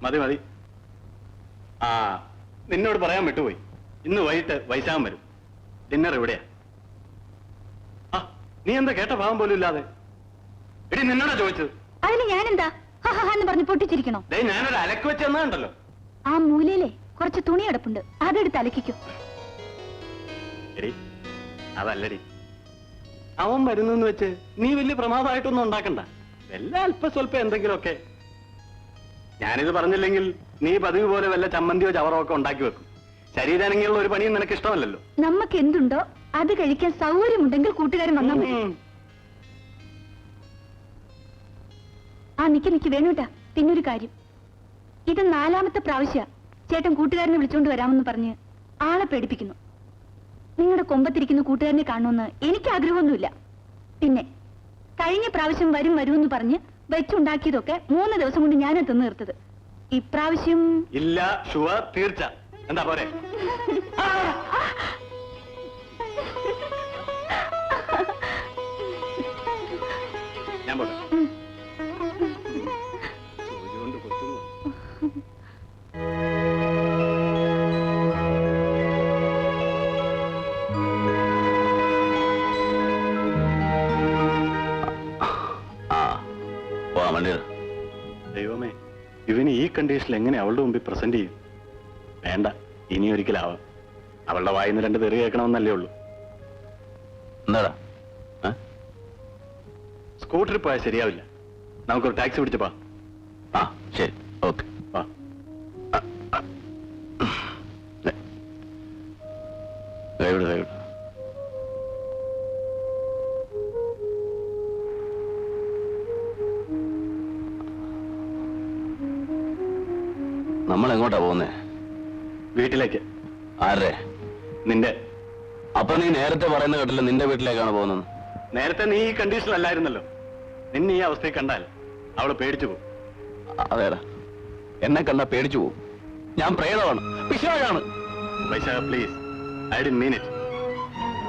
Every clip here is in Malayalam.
മതി മതി. ആ, നിന്നോട് പറയാൻ വിട്ടുപോയി. ഇന്ന് വൈകിട്ട് വൈശാഖം വരും. ഡിന്നർ എവിടെയാ? ആ, നീ എന്താ കേട്ട ഭാവം പോലും ഇല്ലാതെ? എടി, നിന്നോടാ ചോദിച്ചത്. അതിന് ഞാനെന്താ എന്ന് പറഞ്ഞ് പൊട്ടിച്ചിരിക്കണോ? ഞാനൊരു അലക്ക് വെച്ചെന്നാണ്ടല്ലോ. ആ മൂലയിലെ കുറച്ച് തുണി കിടപ്പുണ്ട്, അതെടുത്ത് അലക്കിക്കും. എടി, അതല്ലടി, അവൻ വരുന്നെന്ന് വെച്ച് നീ വലിയ പ്രമാദമായിട്ടൊന്നും ഉണ്ടാക്കണ്ട. വല്ല അല്പസ്വല്പം എന്തെങ്കിലുമൊക്കെ. ഞാനിത് പറഞ്ഞില്ലെങ്കിൽ നീ പതിവ് പോലെ വല്ല ചമ്മന്തിയോ ചവറോ ഒക്കെ ഉണ്ടാക്കി വെക്കും. ശരീരാനങ്ങിയുള്ള ഒരു പണിയും നിനക്ക് ഇഷ്ടമല്ലല്ലോ. നമുക്ക് എന്തുണ്ടോ അത് കഴിക്കാൻ സൗകര്യമുണ്ടെങ്കിൽ കൂട്ടുകാരൻ വന്നാൽ മതി. ആ, നിക്ക് വേണൂട്ടാ. പിന്നൊരു കാര്യം, ഇത് 4ാമത്തെ പ്രാവശ്യ ചേട്ടൻ കൂട്ടുകാരനെ വിളിച്ചോണ്ട് വരാമെന്ന് പറഞ്ഞ് ആളെ പേടിപ്പിക്കുന്നു. നിങ്ങളുടെ കൊമ്പത്തിരിക്കുന്ന കൂട്ടുകാരനെ കാണുമെന്ന് എനിക്ക് ആഗ്രഹമൊന്നുമില്ല. പിന്നെ കഴിഞ്ഞ പ്രാവശ്യം വരുമെന്ന് പറഞ്ഞ് വെച്ചുണ്ടാക്കിയതൊക്കെ 3 ദിവസം കൊണ്ട് ഞാനാ തിന്നു തീർത്തത്. ഇപ്രാവശ്യം ഇല്ല. ഷുവർ, തീർച്ച. എന്താ പോരെ? ഞാൻ പോട്ടെ. കൊണ്ട് കൊത്തുന്നു. ദൈവമേ, ഇവന് ഈ കണ്ടീഷനിൽ എങ്ങനെ അവളുടെ മുമ്പിൽ പ്രസന്റ് ചെയ്യും? വേണ്ട, ഇനി ഒരിക്കലാവാം. അവളുടെ വായിന്ന് 2 തെറി കേൾക്കണമെന്നല്ലേ ഉള്ളൂ. എന്താടാ? സ്കൂട്ടറിൽ പോയാൽ ശരിയാവില്ല. നമുക്കൊരു ടാക്സി പിടിച്ചപ്പാ. ആ, ശരി, ഓക്കെ. വാ. നമ്മൾ എങ്ങോട്ടാ പോകുന്നേ? വീട്ടിലേക്ക്. ആരുടെ? നിന്റെ. അപ്പൊ നീ നേരത്തെ പറയുന്ന കേട്ടില്ല നിന്റെ വീട്ടിലേക്കാണ് പോകുന്നത്. നേരത്തെ നീ ഈ കണ്ടീഷനിലല്ലായിരുന്നല്ലോ. നിന്നെ ഈ അവസ്ഥയിൽ കണ്ടാൽ അവള് പേടിച്ചു പോകും. അതേടാ, എന്നെ കണ്ടാ പേടിച്ചു പോകും. ഞാൻ പ്രേതമാണ്, പിശാചാണ്. Vaishakha, please, I didn't mean it.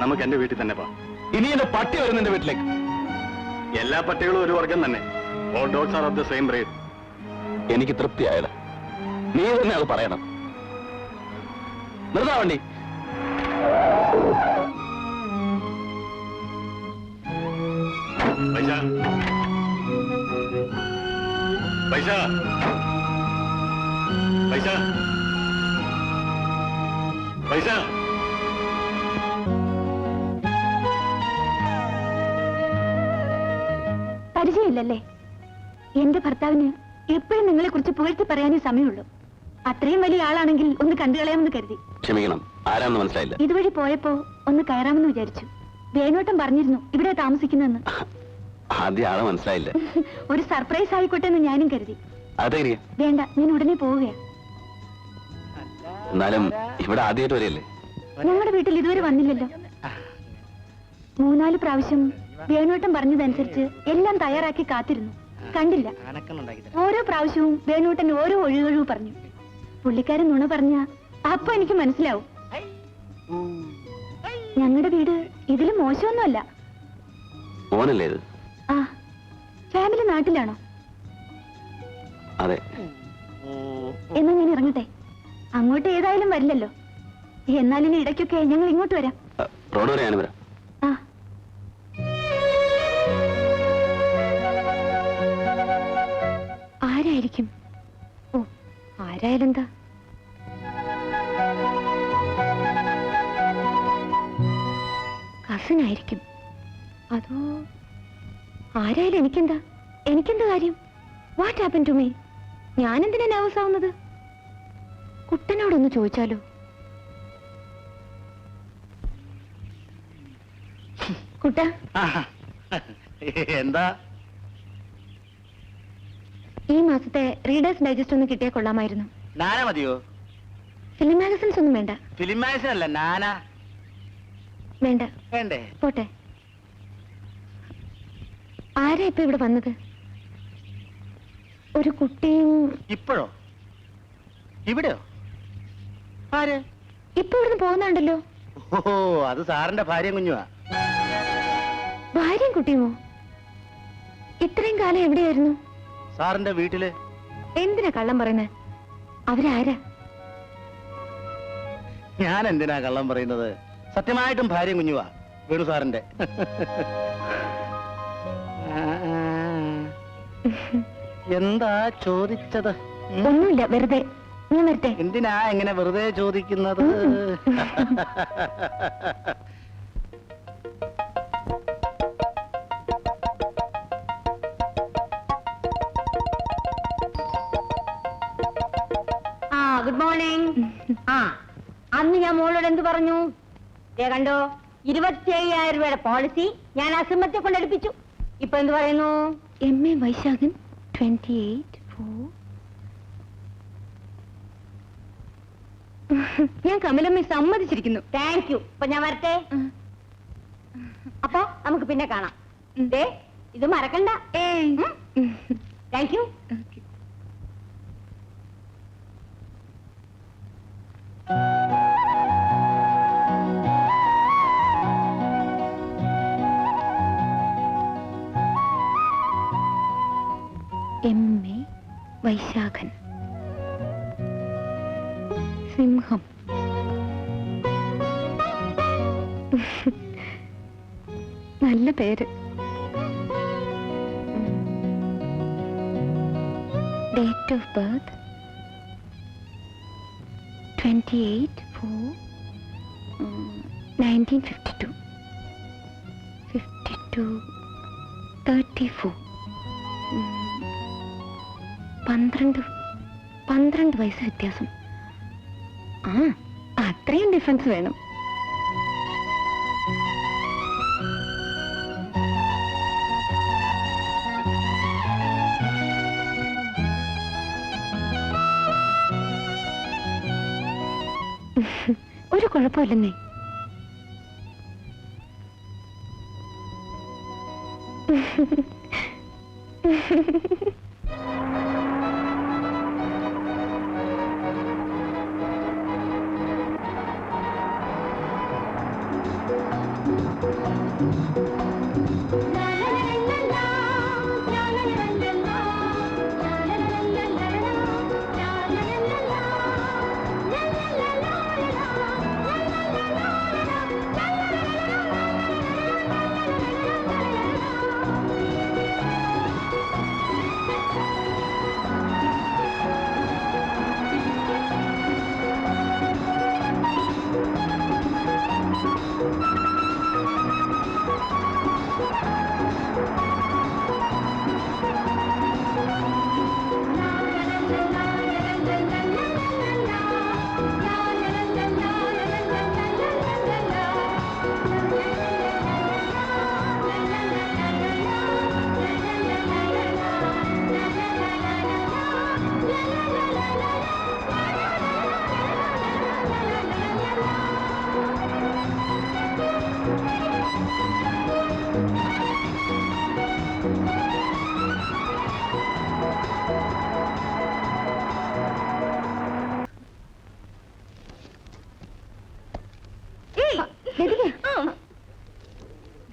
നമുക്ക് എന്റെ വീട്ടിൽ തന്നെ പോവാം. ഇനി എന്റെ പട്ടി വരും നിന്റെ വീട്ടിലേക്ക്. എല്ലാ പട്ടികളും ഒരു വർഗം തന്നെ. All dogs R of the same breed. എനിക്ക് തൃപ്തിയായടാ. നീ തന്നെ അത് പറയണം. നിർത്താ വണ്ടി. പൈസ പൈസ പൈസ പൈസ. പരിചയമില്ലല്ലേ? എന്റെ ഭർത്താവിന് എപ്പോഴും നിങ്ങളെ കുറിച്ച് പുകഴ്ത്തി പറയാനേ സമയമുള്ളൂ. അത്രയും വലിയ ആളാണെങ്കിൽ ഒന്ന് കണ്ടുകളയാമെന്ന് കരുതി. ക്ഷമിക്കണം, ആരാണെന്ന് മനസ്സിലായില്ല. ഇതുവഴി പോയപ്പോ ഒന്ന് കയറാമെന്ന് വിചാരിച്ചു. വേണോട്ടം പറഞ്ഞിരുന്നു ഇവിടെ താമസിക്കുന്നെന്ന്. ആദ്യം ആളെ മനസ്സിലായില്ല. ഒരു സർപ്രൈസ് ആയിക്കോട്ടെ എന്ന് ഞാനും കരുതി. വേണ്ട, ഞാൻ ഉടനെ പോവുകയാ. എന്നാലും ഇവിടെ ആദ്യമായിട്ട് വരികയല്ലേ? ഞങ്ങളുടെ വീട്ടിൽ ഇതുവരെ വന്നില്ലല്ലോ. 3-4 പ്രാവശ്യം വേണോട്ടം പറഞ്ഞതനുസരിച്ച് എല്ലാം തയ്യാറാക്കി കാത്തിരുന്നു. കണ്ടില്ല. ഓരോ പ്രാവശ്യവും വേണൂട്ടൻ ഓരോ ഒഴിവൊഴിവ് പറഞ്ഞു. പുള്ളിക്കാരൻ നുണ പറഞ്ഞ അപ്പൊ എനിക്ക് മനസ്സിലാവും. ഞങ്ങളുടെ വീട് ഇതിലും മോശമൊന്നുമല്ല. ആ, ഫാമിലി നാട്ടിലാണോ? അതെ. എന്നാ ഞാൻ ഇറങ്ങട്ടെ. അങ്ങോട്ട് ഏതായാലും വരില്ലല്ലോ. എന്നാലിനി ഇടയ്ക്കൊക്കെ ഞങ്ങൾ ഇങ്ങോട്ട് വരാം. റോഡ് വരെ ഞാൻ വരാം. ആ, ആരായിരിക്കും? ഓ, ആരായാലെന്താ? കസിനായിരിക്കും. അതോ ആരായാലും എനിക്കെന്താ കാര്യം? What happen to me? ഞാനെന്തിനാ നെർവസ് ആവുന്നത്? കുട്ടനോടൊന്ന് ചോദിച്ചാലോ? കുട്ട, എന്താ? ഈ മാസത്തെ റീഡേഴ്സ് ഡൈജസ്റ്റ് ഒന്ന് കിട്ടിയാൽ കൊള്ളാമായിരുന്നു. നാന മതിയോ? ഫിലിം മാഗസിൻസ് ഒന്നും വേണ്ട. ഫിലിം മാഗസിൻ അല്ല, നാന. വേണ്ട. വേണ്ടേ? പോട്ടെ. ആരാ ഇപ്പൊ ഇവിടെ വന്നത്? ഒരു കുട്ടിയും. ഇപ്പോഴോ? ഇവിടെയോ? ആര്? ഇപ്പൊ ഇവിടുന്ന് പോകുന്നുണ്ടല്ലോ. ഓ, അത് സാറിന്റെ ഭാര്യയും കുഞ്ഞുവാ. ഭാര്യയും കുട്ടിയുമോ? ഇത്രയും കാലം എവിടെയായിരുന്നു? സാറിന്റെ വീട്ടില്. എന്തിനാ കള്ളം പറയുന്നത്? അവരാരാ? ഞാൻ എന്തിനാ കള്ളം പറയുന്നത്? സത്യമായിട്ടും ഭാര്യയും കുഞ്ഞുവാ, വേണു സാറിന്റെ. എന്താ ചോദിച്ചത്? ഒന്നുമില്ല, വെറുതെ. ഞാൻ വരട്ടെ. എന്തിനാ ഇങ്ങനെ വെറുതെ ചോദിക്കുന്നത്? Good morning. അന്ന് ഞാൻ മോളോട് എന്ത് പറഞ്ഞു? കണ്ടോ, 27,000 രൂപയുടെ പോളിസി ഞാൻ അസിമത്തെ കൊണ്ടെടുപ്പിച്ചു. ഇപ്പൊ എന്ത് പറയുന്നു? MA വൈശാഖൻ 28/4. ഞാൻ കമലമ്മ സമ്മതിച്ചിരിക്കുന്നു. Thank you. ഇപ്പൊ ഞാൻ വരട്ടെ. അപ്പൊ നമുക്ക് പിന്നെ കാണാം. ദേ, ഇത് മറക്കണ്ട. Thank you. MA വൈശാഖൻ. സിംഹം. നല്ല പേര്. Date of birth 28/4/1952. 34. 12 വയസ്സ് വ്യത്യാസം. അത്രയും ഡിഫറൻസ് വേണം. ഒരു കുഴപ്പമില്ലെന്നേ.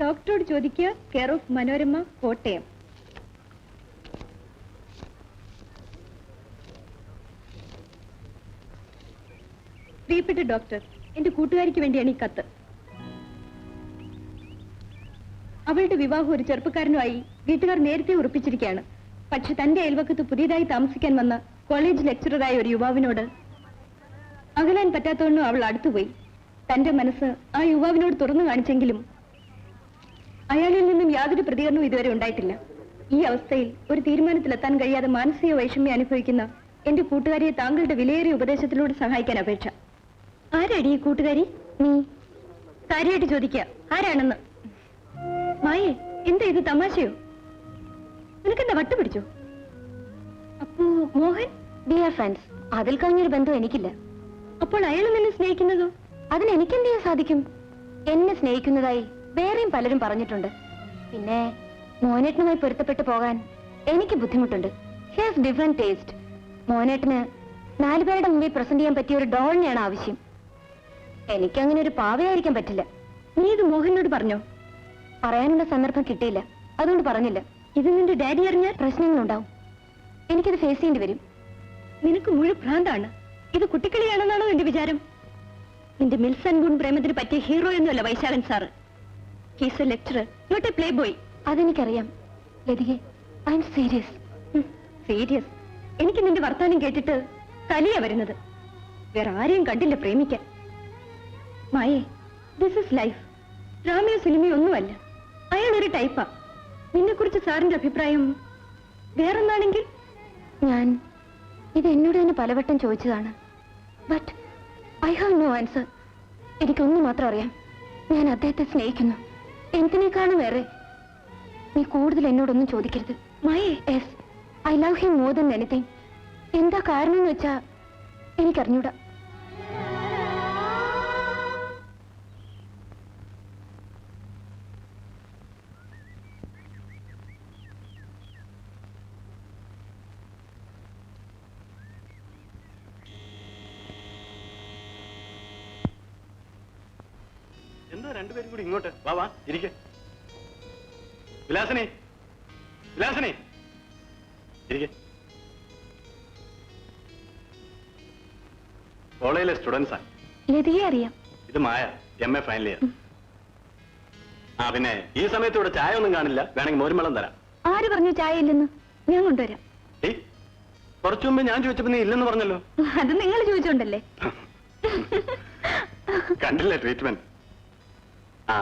ഡോക്ടറോട് ചോദിക്കുക. Care of Manorama, Kottayam. പ്രിയപ്പെട്ട ഡോക്ടർ, എന്റെ കൂട്ടുകാരിക്ക് വേണ്ടിയാണ് ഈ കത്ത്. അവളുടെ വിവാഹം ഒരു ചെറുപ്പക്കാരനുമായി വീട്ടുകാർ നേരത്തെ ഉറപ്പിച്ചിരിക്കുകയാണ്. പക്ഷെ തന്റെ അയൽവക്കത്ത് പുതിയതായി താമസിക്കാൻ വന്ന കോളേജ് ലെക്ചററായ ഒരു യുവാവിനോട് അകലാൻ പറ്റാത്തവണ്ണും അവൾ അടുത്തുപോയി. തന്റെ മനസ്സ് ആ യുവാവിനോട് തുറന്നു കാണിച്ചെങ്കിലും അയാളിൽ നിന്നും യാതൊരു പ്രതികരണവും ഇതുവരെ ഉണ്ടായിട്ടില്ല. ഈ അവസ്ഥയിൽ ഒരു തീരുമാനത്തിലെത്താൻ കഴിയാതെ മാനസിക വൈഷമ്യം അനുഭവിക്കുന്ന എന്റെ കൂട്ടുകാരിയെ താങ്കളുടെ വിലയേറിയ ഉപദേശത്തിലൂടെ സഹായിക്കാൻ അപേക്ഷ. ആരാടി ഈ കൂട്ടുകാരി? നീ കാര്യമായിട്ട് ചോദിക്കുക ആരാണെന്ന്. മായേ, എന്താ ഇത് തമാശയോ? നിനക്കെന്താ വട്ട് പിടിച്ചോ? അപ്പോ മോഹൻ? ഡിയർ ഫ്രണ്ട്സ്, അതിൽ കഴിഞ്ഞൊരു ബന്ധം എനിക്കില്ല. അപ്പോൾ അയാൾ നിന്നെ സ്നേഹിക്കുന്നതോ? അതിന് എനിക്കെന്ത് ചെയ്യാൻ സാധിക്കും? എന്നെ സ്നേഹിക്കുന്നതായി വേറെയും പലരും പറഞ്ഞിട്ടുണ്ട്. പിന്നെ മോനേട്ടനുമായി പൊരുത്തപ്പെട്ടു പോകാൻ എനിക്ക് ബുദ്ധിമുട്ടുണ്ട്. Here's different taste. മോനേട്ടന് 4 പേരുടെ മുമ്പിൽ പ്രസന്റ് ചെയ്യാൻ പറ്റിയ ഒരു ഡോളിനെയാണ് ആവശ്യം. എനിക്കങ്ങനെ ഒരു പാവയായിരിക്കാൻ പറ്റില്ല. നീ ഇത് മോഹനോട് പറഞ്ഞോ? പറയാനുള്ള സന്ദർഭം കിട്ടിയില്ല, അതുകൊണ്ട് പറഞ്ഞില്ല. ഇത് നിന്റെ ഡാഡി അറിഞ്ഞാൽ പ്രശ്നങ്ങളുണ്ടാവും. എനിക്കിത് ഫേസ് ചെയ്യേണ്ടി വരും. നിനക്ക് മുഴു ഭ്രാന്താണ്. ഇത് കുട്ടിക്കളിയാണെന്നാണോ എന്റെ വിചാരം? നിന്റെ മിൽസ് ആൻഡ് ബൂൺ പ്രേമത്തിന് പറ്റിയ ഹീറോ എന്നല്ല Vaishakhan sir. He's a lecturer, not a playboy. അതെനിക്കറിയാം ലതികെ. I am serious. സീരിയസ്? എനിക്ക് നിന്റെ വർത്താനം കേട്ടിട്ട് കലിയാ വരുന്നത്. വേറെ ആരെയും കണ്ടില്ല പ്രേമിക്കാൻ. മായേ, ദിസ് ഇസ് ലൈഫ്. ഡ്രാമയോ സിനിമയോ ഒന്നുമല്ല. അയാൾ ഒരു ടൈപ്പാ. നിന്നെ കുറിച്ച് സാറിന്റെ അഭിപ്രായം വേറൊന്നാണെങ്കിൽ? ഞാൻ ഇത് എന്നോട് തന്നെ പലവട്ടം ചോദിച്ചതാണ്. But I have no answer. എനിക്കൊന്നു മാത്രം അറിയാം, ഞാൻ അദ്ദേഹത്തെ സ്നേഹിക്കുന്നു. എന്തിനേക്കാളും വേറെ. നീ കൂടുതൽ എന്നോടൊന്നും ചോദിക്കരുത്. മായേ, yes, I love him more than anything. എന്താ കാരണം എന്ന് വെച്ചാ എനിക്കറിഞ്ഞൂടാ. എന്താ രണ്ടുപേരും കൂടി ഇങ്ങോട്ട് വാ വാ ഇരിക്ക. വിലാസിനി, വിലാസിനി ഇരിക്ക. കോളേജിലെ സ്റ്റുഡൻസാ. ലതികയെ അറിയാം. ഇത് മായ, MA ഫൈനൽ ഇയർ. ആ പിന്നെ ഈ സമയത്ത് ഇവിടെ ചായ ഒന്നും കാണില്ല, വേണമെങ്കിൽ മോരുമളം തരാം. ആര് പറഞ്ഞു ചായ ഇല്ലെന്ന്? ഞാൻ കൊണ്ടുവരാം. ഏയ്, കുറച്ചു മുമ്പ് ഞാൻ ചോദിച്ചപ്പോ നീ ഇല്ലെന്ന് പറഞ്ഞല്ലോ. അത് നിങ്ങൾ ചോദിച്ചോണ്ടല്ലേ. കണ്ടില്ലേ ട്രീറ്റ്മെന്റ്? ആ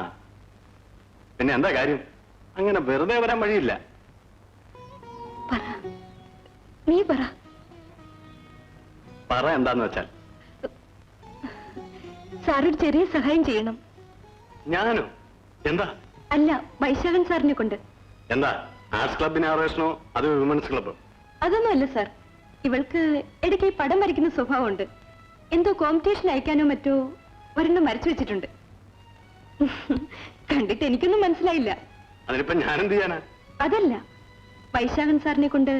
പിന്നെ എന്താ കാര്യം? അങ്ങനെ വെറുതെ വരാൻ വഴിയില്ല. പറ, നീ പറ. പറ എന്താന്ന് വെച്ചാൽ. സാറൊരു ചെറിയ സഹായം ചെയ്യണം. ഞാനോ? എന്താ? അല്ല, വൈശാഖൻ സാറിനെ കൊണ്ട്. എന്താ, ആർട്സ് ക്ലബ് ഇനാഗുറേഷനോ അതോ വിമൻസ് ക്ലബോ? അതൊന്നുമല്ല സാർ. ഇവൾക്ക് ഇടയ്ക്ക് ഈ പടം വരയ്ക്കുന്ന സ്വഭാവമുണ്ട്. എന്തോ കോമ്പറ്റീഷൻ അയക്കാനോ മറ്റോ ഒരെണ്ണം വരച്ചു വെച്ചിട്ടുണ്ട്. കണ്ടിട്ട് എനിക്കൊന്നും മനസ്സിലായില്ല. അതിനിപ്പോ ഞാനെന്ത് ചെയ്യാനാ? അതല്ല, വൈശാഖൻ സാറിനെ കൊണ്ട്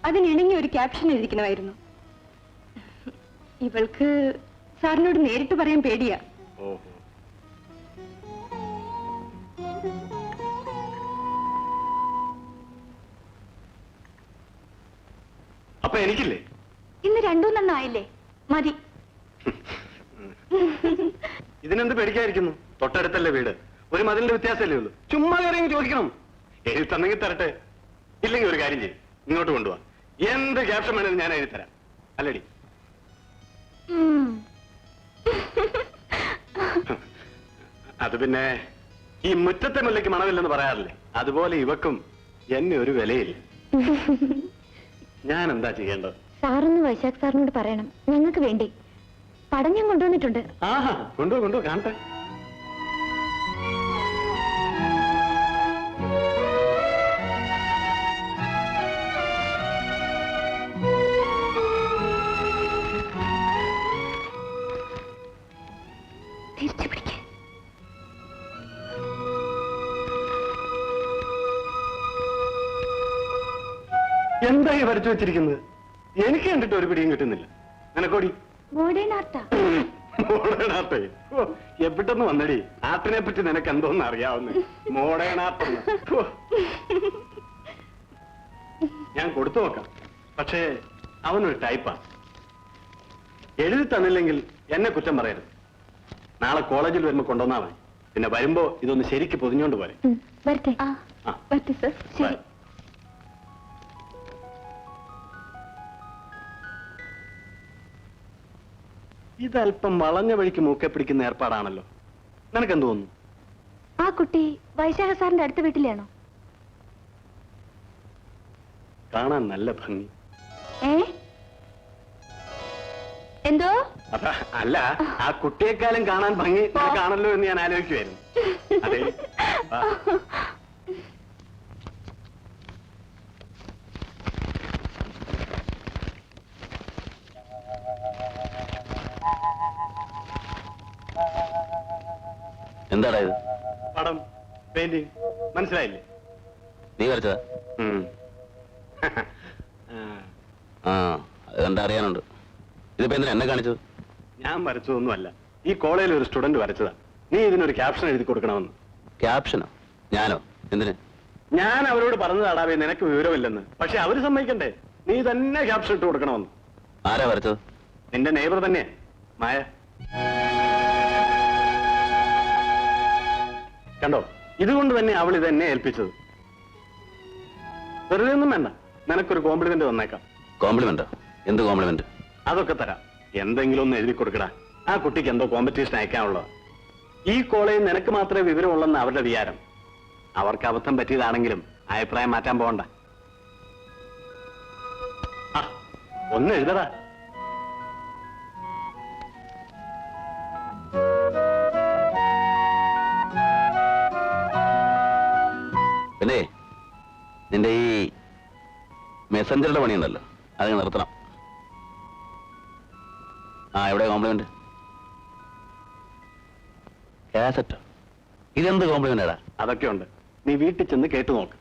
അതിനിണങ്ങിയ ഒരു ക്യാപ്ഷൻ എഴുതിക്കണമായിരുന്നു. ഇവൾക്ക് സാറിനോട് നേരിട്ട് പറയാൻ പേടിയാ. ഓഹോ. അപ്പൊ എനിക്കില്ലേ? ഇന്ന് 2-3 ആയില്ലേ? മതി. ഇതിനെന്ത് പേടിക്കാതിരിക്കുന്നു? തൊട്ടടുത്തല്ലേ വീട്, ഒരു മതിലിന്റെ വ്യത്യാസമല്ലേ ഉള്ളൂ. ചുമ്മാ കയറി ചോദിക്കണം. എഴുതി തന്നെങ്കിൽ തരട്ടെ, ഇല്ലെങ്കിൽ ഒരു കാര്യം ചെയ്യും, ഇങ്ങോട്ട് കൊണ്ടുപോവാ. എന്ത് ക്യാപ്ഷൻ വേണമെങ്കിലും ഞാൻ എഴുതി തരാം. അല്ലടി? അത് പിന്നെ ഈ മുറ്റത്തെ മുല്ലയ്ക്ക് മണമില്ലെന്ന് പറയാറില്ലേ, അതുപോലെ ഇവക്കും എന്നെ ഒരു വിലയില്ല. ഞാൻ എന്താ ചെയ്യേണ്ടത്? സാറൊന്ന് വൈശാഖ് സാറിനോട് പറയണം, ഞങ്ങൾക്ക് വേണ്ടി. പടം ഞാൻ കൊണ്ടുവന്നിട്ടുണ്ട്. ആഹാ, കൊണ്ടുപോ കാണട്ടെ. തിരിച്ചു പിടിക്ക. എന്താ ഈ വരച്ചു വെച്ചിരിക്കുന്നത്? എനിക്ക് കണ്ടിട്ട് ഒരു പിടിയും കിട്ടുന്നില്ല. നിനക്കോടി? മോഡേൺ ആർട്ടാ. മോഡേൺ ആർട്ടേ? എവിടെന്ന് വന്നടി? ആർട്ടിനെ പറ്റി നിനക്ക് എന്തോന്ന് അറിയാവുന്ന? Modern art. ഞാൻ കൊടുത്തു നോക്കാം, പക്ഷേ അവനൊരു ടൈപ്പാ. എഴുതി തന്നില്ലെങ്കിൽ എന്നെ കുറ്റം പറയരുത്. നാളെ കോളേജിൽ വരുമ്പോ കൊണ്ടുവന്നാ മതി. പിന്നെ വരുമ്പോ ഇതൊന്ന് ശരിക്ക് പൊതിഞ്ഞോണ്ട് പോരെ. വരട്ടെ. പറ്റി സർ. ശരി. ഇതല്പം വളഞ്ഞ വഴിക്ക് മൂക്കെ പിടിക്കുന്ന ഏർപ്പാടാണല്ലോ. നിനക്കെന്ത് തോന്നുന്നു? ആ കുട്ടി വൈശാഖ സാറിന്റെ അടുത്ത വീട്ടിലാണോ? കാണാൻ നല്ല ഭംഗി. എന്തോ? അല്ല, ആ കുട്ടിയെക്കാളും കാണാൻ ഭംഗി കാണല്ലോ എന്ന് ഞാൻ ആലോചിക്കുമായിരുന്നു. അതെ. എന്താടാ ഇത്? പടം, പെയിന്റിങ്, മനസ്സിലായില്ലേ? നീ വരച്ചതാ? ആ, അത് കണ്ടറിയാനുണ്ട്. ഇതിപ്പോ എന്തിനാ എന്നെ കാണിച്ചത്? ഞാൻ വരച്ചതൊന്നുമല്ല, ഈ കോളേജിൽ ഒരു സ്റ്റുഡന്റ് വരച്ചതാ. നീ ഇതിനൊരു ക്യാപ്ഷൻ എഴുതി കൊടുക്കണമെന്ന്. ക്യാപ്ഷനോ? ഞാനോ? എന്തിന്? ഞാൻ അവരോട് പറഞ്ഞതാടാവേ നിനക്ക് വിവരമില്ലെന്ന്. പക്ഷെ അവര് സമ്മതിക്കണ്ടേ, നീ തന്നെ ക്യാപ്ഷൻ ഇട്ട് കൊടുക്കണമെന്ന്. ആരാ വരച്ചത്? നിന്റെ നെയ്ബർ തന്നെ മായ. കണ്ടോ, ഇതുകൊണ്ട് തന്നെ അവൾ ഇതെന്നെ ഏൽപ്പിച്ചത്. വെറുതെ ഒന്നും വേണ്ട, നിനക്കൊരു കോംപ്ലിമെന്റ് തന്നേക്കാം. കോംപ്ലിമെന്റോ? എന്ത് കോംപ്ലിമെന്റ്? അതൊക്കെ തരാം. എന്തെങ്കിലും ഒന്ന് എഴുതി കൊടുക്കടാ. ആ കുട്ടിക്ക് എന്തോ കോമ്പറ്റീഷൻ അയക്കാനുള്ളത്. ഈ കോളേജിൽ നിനക്ക് മാത്രമേ വിവരമുള്ളെന്ന് അവരുടെ വിചാരം. അവർക്ക് അബദ്ധം പറ്റിയതാണെങ്കിലും അഭിപ്രായം മാറ്റാൻ പോകണ്ട. ആ, ഒന്ന് എഴുതടാ. പിന്നെ നിന്റെ ഈ മെസ്സഞ്ചറുടെ പണിയുണ്ടല്ലോ, അത് നിർത്തണം. ആ, എവിടെ കോംപ്ലിമെന്റ്? കാസറ്റോ? ഇതെന്ത് കോംപ്ലിമെന്റാടാ? അതൊക്കെ ഉണ്ട്, നീ വീട്ടിൽ ചെന്ന് കേട്ടു നോക്ക്.